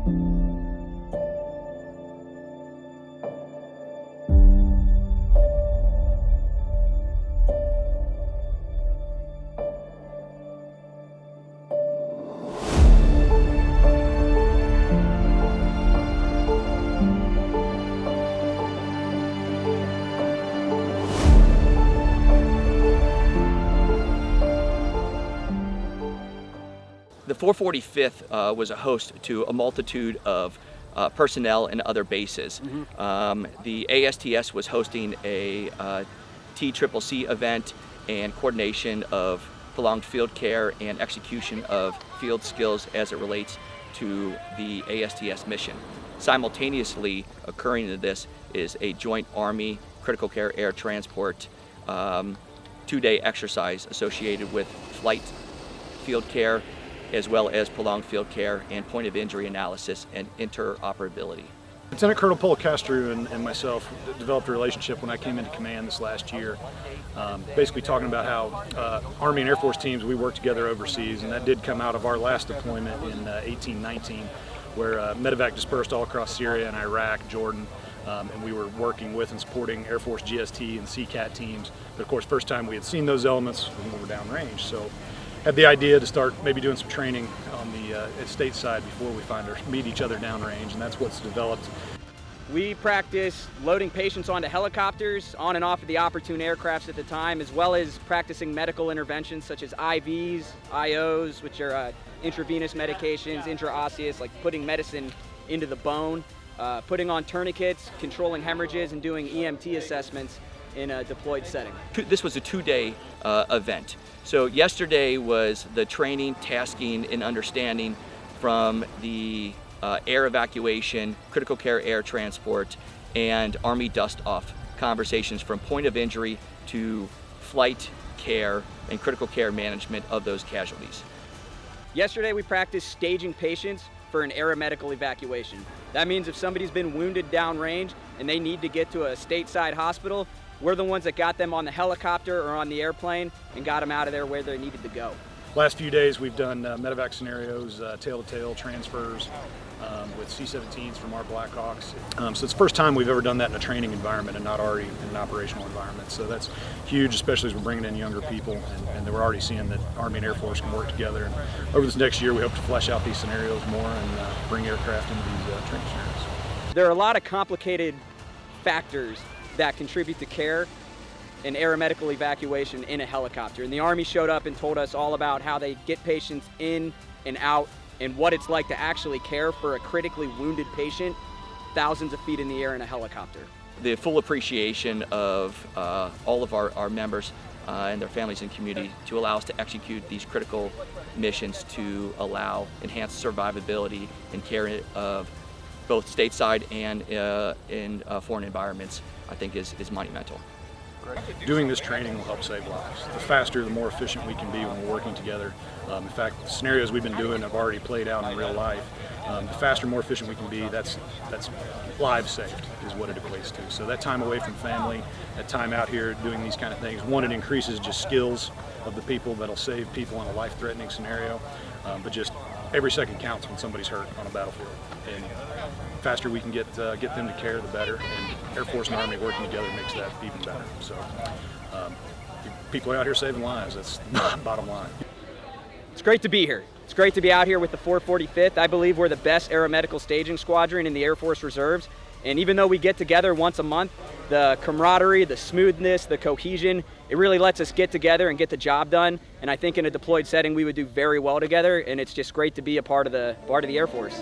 The 445th was a host to a multitude of personnel and other bases. The ASTS was hosting a TCCC event and coordination of prolonged field care and execution of field skills as it relates to the ASTS mission. Simultaneously occurring to this is a joint Army critical care air transport 2-day exercise associated with flight field care, as well as prolonged field care and point of injury analysis and interoperability. Lieutenant Colonel Policastro and myself developed a relationship when I came into command this last year, basically talking about how Army and Air Force teams, we work together overseas, and that did come out of our last deployment in 1819, where medevac dispersed all across Syria and Iraq, Jordan, and we were working with and supporting Air Force GST and CCAT teams. But of course, first time we had seen those elements when we were downrange. So had the idea to start maybe doing some training on the stateside before we meet each other downrange, and that's what's developed. We practice loading patients onto helicopters on and off of the opportune aircrafts at the time, as well as practicing medical interventions such as IVs, IOs, which are intravenous medications, intraosseous, like putting medicine into the bone, putting on tourniquets, controlling hemorrhages, and doing EMT assessments in a deployed setting. This was a 2-day event. So yesterday was the training, tasking, and understanding from the air evacuation, critical care air transport, and Army dust-off conversations from point of injury to flight care and critical care management of those casualties. Yesterday we practiced staging patients for an aeromedical evacuation. That means if somebody's been wounded downrange and they need to get to a stateside hospital, we're the ones that got them on the helicopter or on the airplane and got them out of there where they needed to go. Last few days we've done medevac scenarios, tail-to-tail transfers with C-17s from our Blackhawks. So it's the first time we've ever done that in a training environment and not already in an operational environment. So that's huge, especially as we're bringing in younger people, and we're already seeing that Army and Air Force can work together. And over this next year we hope to flesh out these scenarios more and bring aircraft into these training scenarios. There are a lot of complicated factors that contribute to care and aeromedical evacuation in a helicopter. And the Army showed up and told us all about how they get patients in and out and what it's like to actually care for a critically wounded patient thousands of feet in the air in a helicopter. The full appreciation of all of our members and their families and community to allow us to execute these critical missions to allow enhanced survivability and care of both stateside and in foreign environments, I think is monumental. Doing this training will help save lives. The faster, the more efficient we can be when we're working together. In fact, the scenarios we've been doing have already played out in real life. The faster, more efficient we can be, that's lives saved is what it equates to. So that time away from family, that time out here doing these kind of things, one, it increases just skills of the people that'll save people in a life-threatening scenario, but just every second counts when somebody's hurt on a battlefield. And the faster we can get them to care, the better. And Air Force and Army working together makes that even better. So people are out here saving lives. That's the bottom line. It's great to be here. It's great to be out here with the 445th. I believe we're the best Aeromedical Staging Squadron in the Air Force Reserves. And even though we get together once a month, the camaraderie, the smoothness, the cohesion, it really lets us get together and get the job done. And I think in a deployed setting we would do very well together, and it's just great to be a part of the Air Force.